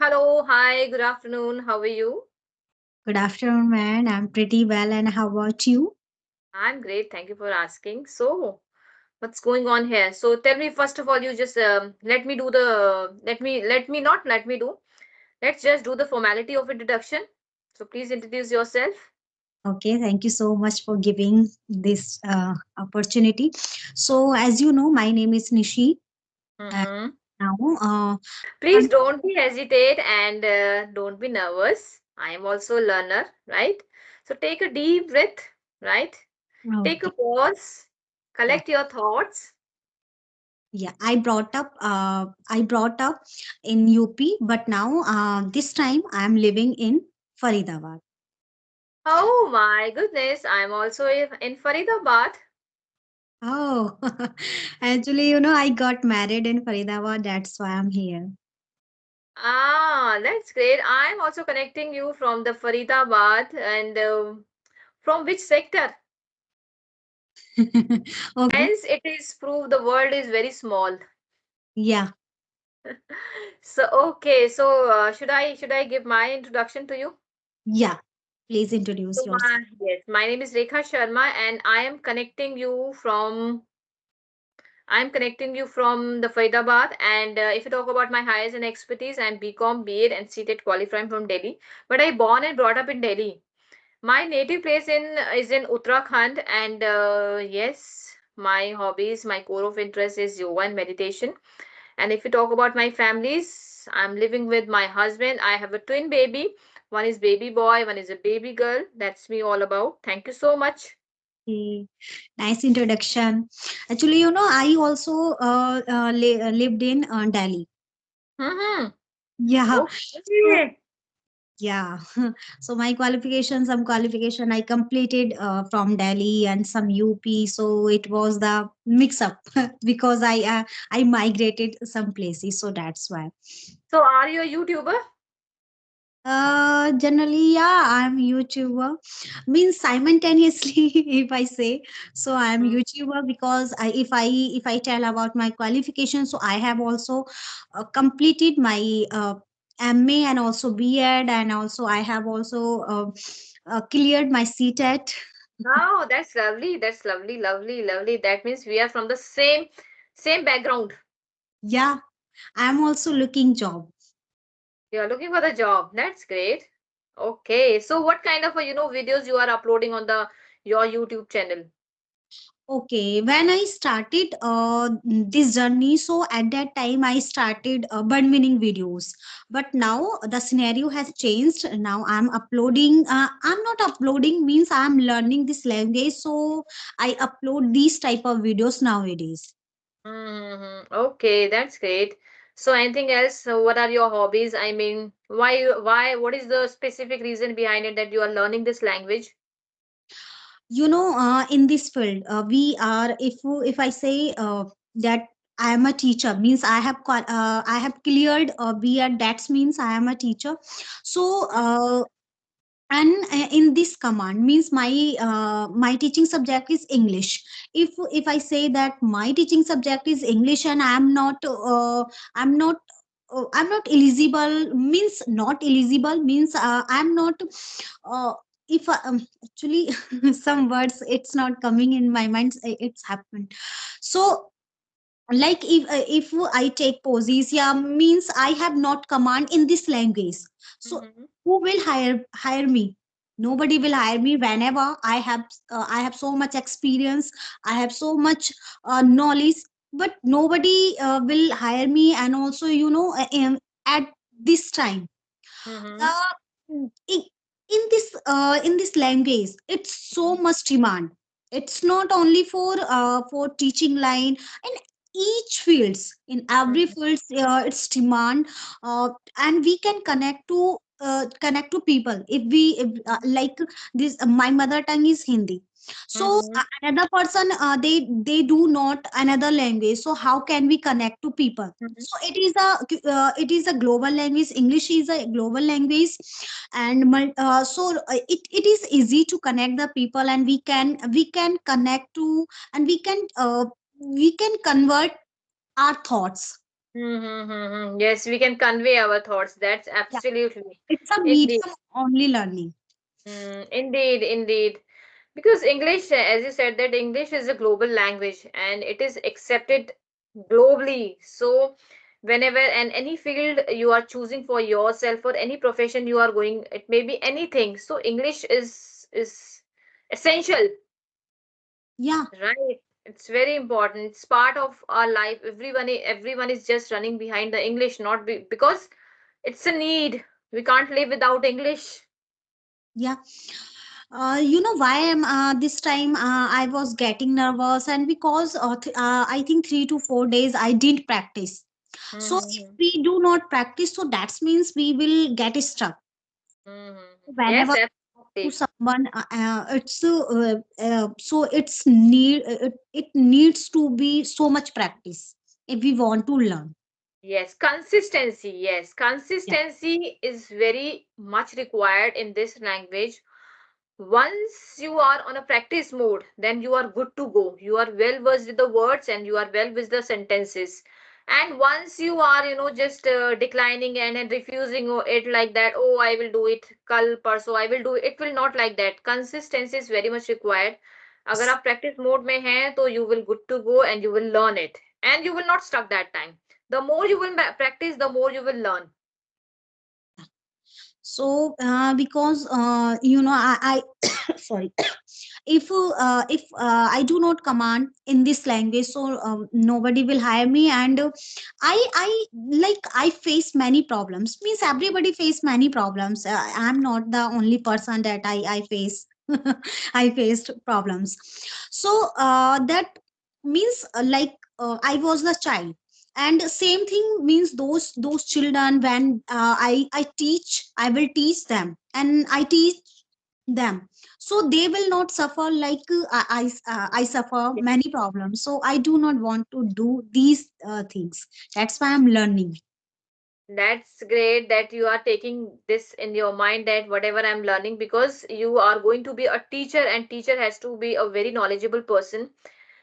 Hello, hi, good afternoon. How are you? Good afternoon, man. I'm pretty well, and how about you? I'm great. Thank you for asking. So, what's going on here? So, tell me first of all, you just let me do the let me do. Let's just do the formality of introduction. So, please introduce yourself. Okay, thank you so much for giving this opportunity. So, as you know, my name is Nishi, and Mm-hmm. now, Please don't be hesitate and don't be nervous. I am also a learner, right? So, take a deep breath, right? Take a okay, pause, yeah, collect your thoughts. yeah. I brought up in UP, but now, this time, I'm living in Faridabad. Oh my goodness, I'm also in Faridabad. Oh, actually, I got married in Faridabad. That's why I'm here. Ah, that's great. I'm also connecting you from the Faridabad and from which sector? Okay, Hence, it is proof the world is very small. yeah, So, okay, so should I give my introduction to you? yeah. Please introduce So, yourself. my name is Rekha Sharma, and I'm connecting you from the Faridabad. And if you talk about my highest and expertise, I'm BCom, B.Ed, and C.Ted qualifying from Delhi. But I born and brought up in Delhi. My native place in is in Uttarakhand, and yes, my hobbies, my core of interest is yoga and meditation. And if you talk about my families, I'm living with my husband. I have a twin baby. One is baby boy, one is a baby girl. That's me all about. Thank you so much. Okay. Nice introduction. Actually, I also lived in Delhi. Mm-hmm. Yeah. So, Okay. yeah. So my some qualification I completed from Delhi and some UP. So it was the mix up because I migrated some places. So that's why. So, are you a YouTuber? Generally, yeah, I'm YouTuber. Means simultaneously, if I say so, I'm Hmm. YouTuber because if I tell about my qualifications, so I have also completed my MA and also B.Ed, and also I have also cleared my CTET. Oh, that's lovely. That's lovely, lovely, lovely. That means we are from the same background. Yeah, I'm also looking job. You're looking for the job. That's great. Okay. So what kind of videos you are uploading on the your YouTube channel? Okay, when I started this journey, so at that time I started bird meaning videos. But now the scenario has changed. Now I'm uploading. I'm not uploading means I'm learning this language. So I upload these type of videos nowadays. Mm-hmm. Okay, that's great. So anything else? So what are your hobbies? I mean, what is the specific reason behind it that you are learning this language? In this field, we are. If I say that I am a teacher, means I have cleared B.Ed. That means I am a teacher. So. And in this command means my teaching subject is English. If I say that my teaching subject is English and I'm not I'm not eligible, means not eligible means I'm not uh, if actually some words it's not coming in my mind. It's happened. So like if I take position means I have not command in this language. So Mm-hmm. who will hire me? Nobody will hire me. Whenever I have so much experience, I have so much knowledge, but nobody will hire me. And also at this time, Mm-hmm. uh, in this language it's so much demand. It's not only for teaching line, in each fields, in every Mm-hmm. fields it's demand. And we can connect to people if like this. My mother tongue is Hindi. So Mm-hmm. another person, they do not another language, so how can we connect to people? Mm-hmm. So it is a global language. English is a global language. And it is easy to connect the people, and we can connect to, and we can convert our thoughts. Mm-hmm. Yes, we can convey our thoughts. That's Yeah, absolutely. it's a Indeed. medium only learning. Indeed, indeed. Because English, as you said, that English is a global language and it is accepted globally. So, whenever and any field you are choosing for yourself or any profession you are going, it may be anything. So, English is essential, Yeah, right? It's very important. It's part of our life. Everyone is just running behind the English, not because it's a need. We can't live without English. yeah. You know why am this time I was getting nervous, and because I think 3 to 4 days I didn't practice. So if Mm-hmm. we do not practice, so that means we will get stuck. Yes, Whenever to absolutely. someone, so it needs to be so much practice if we want to learn. Yes, consistency. Yes, Yeah. consistency is very much required in this language. Once you are on a practice mode, then you are good to go. You are well versed with the words and you are well with the sentences. And once you are, just declining and refusing it like that, oh, I will do it, kal, parso, I will do it. It will not like that. Consistency is very much required. अगर आप practice mode में हैं तो you will good to go and you will learn it and you will not stuck that time. The more you will practice, the more you will learn. So because I sorry, if I do not command in this language, so nobody will hire me. And I like I face many problems, means everybody face many problems. I'm not the only person that I face. I faced problems. So that means I was the child, and same thing means those children, when I teach, I will teach them, and I teach them, so they will not suffer like I suffer many problems. So I do not want to do these things. That's why I'm learning. That's great that you are taking this in your mind that whatever I'm learning, because you are going to be a teacher and teacher has to be a very knowledgeable person,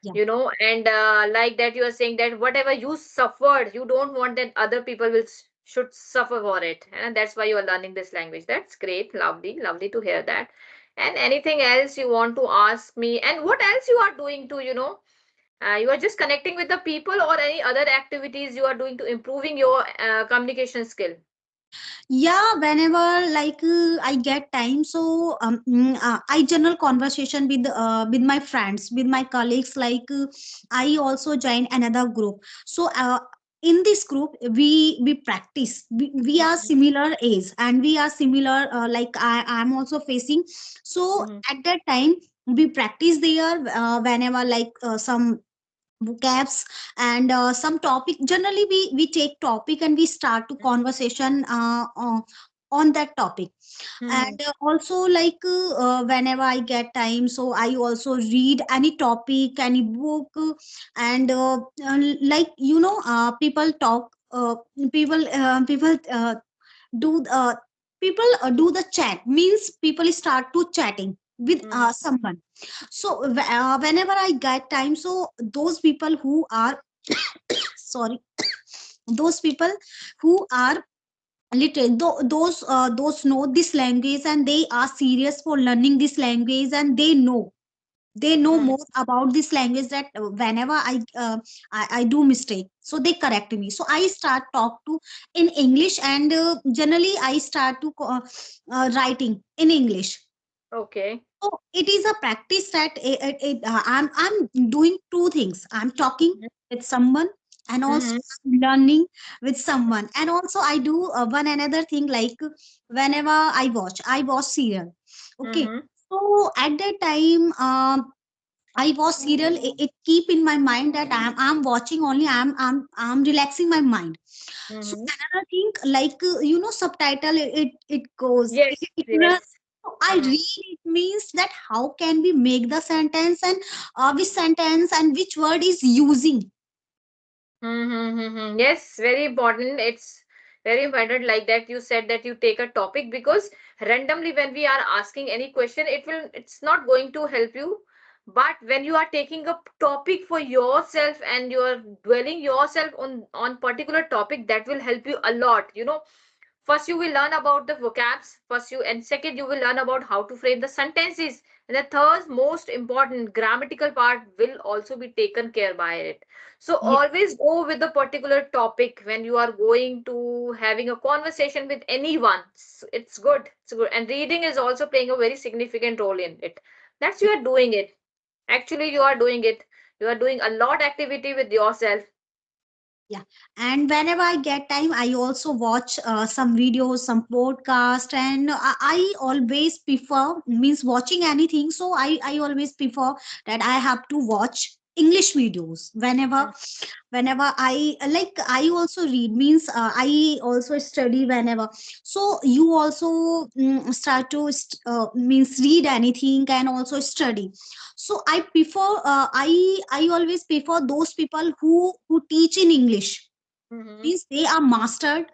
Yeah. and like that you are saying that whatever you suffered, you don't want that other people should suffer for it. And that's why you are learning this language. That's great. Lovely, lovely to hear that. And anything else you want to ask me? And what else you are doing to, you are just connecting with the people or any other activities you are doing to improving your communication skill? Yeah, whenever I get time, so I general conversation with my friends, with my colleagues. I also join another group. So in this group we practice. We are Mhm, similar age, and we are similar, I'm also facing. So mhm, at that time we practice there, whenever some vocabs, and some topic. Generally we take topic and we start to conversation on that topic. mhm, And also whenever I get time, so I also read any topic, any book. And people talk, people do people do the chat, means people start to chatting with mhm, someone. So whenever I get time, so those people who are sorry, those people who are literate, those know this language, and they are serious for learning this language, and they know mhm. more about this language, that whenever I do mistake, so they correct me. So I start talk to in English, and generally I start to writing in English. Okay. So it is a practice that I'm doing two things. I'm talking Mhm, with someone, and also mhm, I'm learning with someone. And also I do one another thing, like whenever I watch serial. Okay. mhm, So at that time, I watch serial. It keep in my mind that I'm watching only. I'm relaxing my mind. So mhm. another thing, subtitle, it goes. Yes, yes. So I read it, means that how can we make the sentence, and which sentence and which word is using. Mm-hmm. Yes, very important. It's very important, like that you said that you take a topic, because randomly when we are asking any question, it's not going to help you. But when you are taking a topic for yourself and you are dwelling yourself on particular topic, that will help you a lot. First you will learn about the vocabs, first you, and second you will learn about how to frame the sentences, and the third most important grammatical part will also be taken care by it. So Yeah. always go with the particular topic when you are going to having a conversation with anyone. It's good, it's good. And reading is also playing a very significant role in it. That's you are doing it. Actually you are doing it. You are doing a lot activity with yourself. Yeah, and whenever I get time, I also watch some videos, some podcast, and I always prefer means watching anything. So I always prefer that I have to watch English videos whenever I like. I also read means I also study whenever. So you also start to means read anything and also study. So I prefer I always prefer those people who teach in English, Mm-hmm. means they are mastered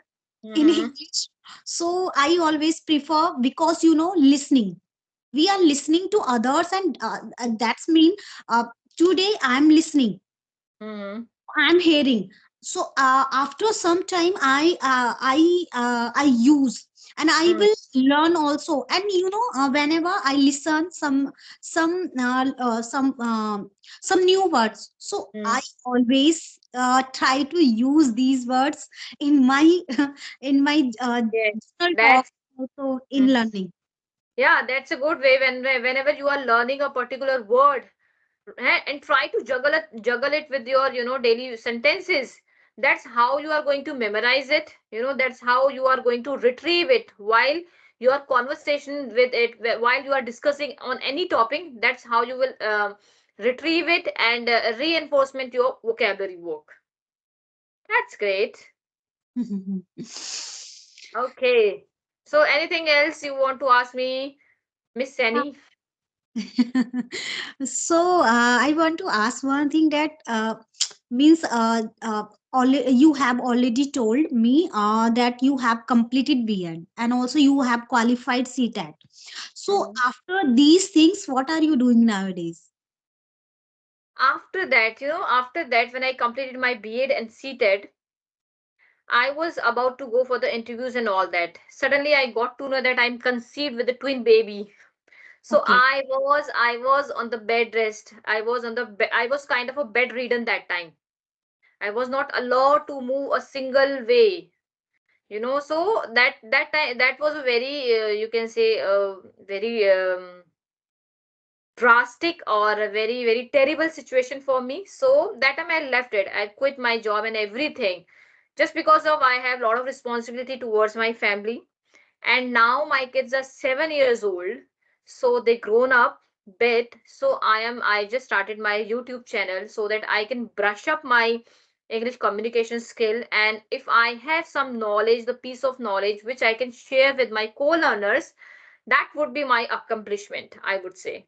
in Mm-hmm. English. So I always prefer, because listening, we are listening to others, and that's mean today I'm listening, Mm-hmm. I'm hearing. So after some time, I use, and I will learn also. And whenever I listen some new words, so Mm-hmm. I always try to use these words in my in my Yes, general talk, that's also in mm. learning. Yeah, that's a good way whenever you are learning a particular word, and try to juggle it with your daily sentences. That's how you are going to memorize it. That's how you are going to retrieve it while your conversation with it, while you are discussing on any topic. That's how you will retrieve it and reinforcement your vocabulary work. That's great. Okay. So anything else you want to ask me, Miss Sani? So I want to ask one thing, that means you have already told me that you have completed B.Ed and also you have qualified CTET. So Mhm. after these things, what are you doing nowadays? After that, when I completed my B.Ed and CTED, I was about to go for the interviews and all that. Suddenly, I got to know that I'm conceived with a twin baby. So Okay. I was on the bed rest. I was kind of a bedridden that time. I was not allowed to move a single way. So that time, that was a very you can say very drastic or a very very terrible situation for me. So that time I left it. I quit my job and everything, just because of I have a lot of responsibility towards my family. And now my kids are 7 years old, so they grown up bit. So I just started my YouTube channel so that I can brush up my English communication skill, and if I have some knowledge, the piece of knowledge which I can share with my co-learners, that would be my accomplishment, I would say.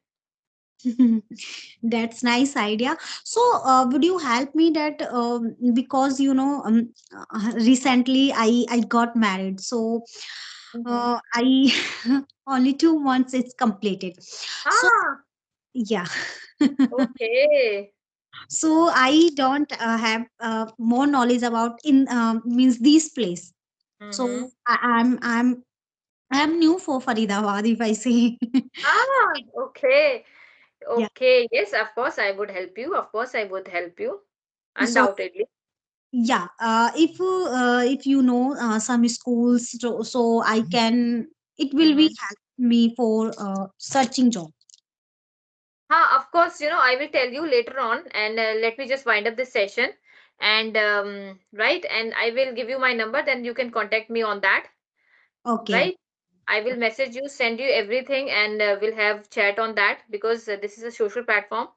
That's nice idea. So would you help me that, because recently I got married, so Mhm. I only 2 months it's completed. So Ah, yeah. okay. So I don't have more knowledge about in means this place. Mm-hmm. So I'm new for Faridabad, if I say. Ah, okay. Yeah. Okay. Yes, of course I would help you. Of course I would help you. So Undoubtedly. yeah, if you know some schools, so I can, it will be Mm-hmm. help me for searching job. Of course, I will tell you later on, and let me just wind up this session. And right, and I will give you my number, then you can contact me on that, Okay. right? I will message you, send you everything, and we'll have chat on that, because this is a social platform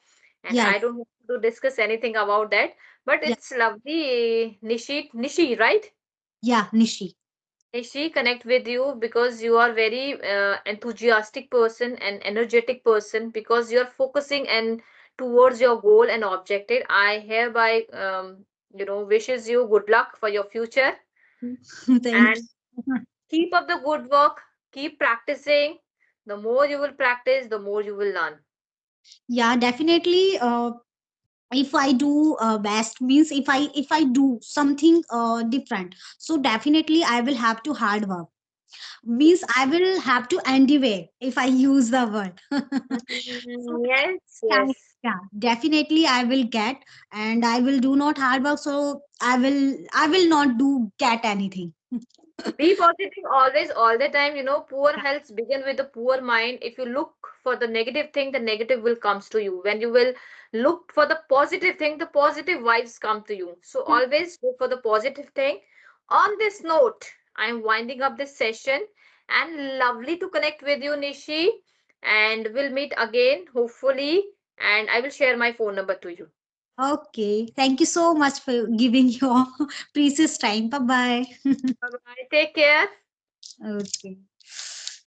and Yeah. I don't want to discuss anything about that. But Yeah. it's lovely, Nishi, right? Yeah. Nishi. Nishi, connect with you because you are very enthusiastic person and energetic person, because you are focusing and towards your goal and objective. I hereby wishes you good luck for your future, Thanks. and keep up the good work. Keep practicing. The more you will practice, the more you will learn. Yeah, definitely. If I do best, means if I do something different, so definitely I will have to hard work, means I will have to endeavor, if I use the word. So Yes, yeah, yes. yeah, definitely I will get, and I will do not hard work, so I will not do get anything. Be positive always, all the time. Poor health begin with a poor mind. If you look for the negative thing, the negative will comes to you. When you will look for the positive thing, the positive vibes come to you. So always look for the positive thing. On this note, I'm winding up this session, and lovely to connect with you, Nishi. And we'll meet again, hopefully. And I will share my phone number to you. Okay, thank you so much for giving your precious time. Bye bye. Bye bye. Take care. Okay.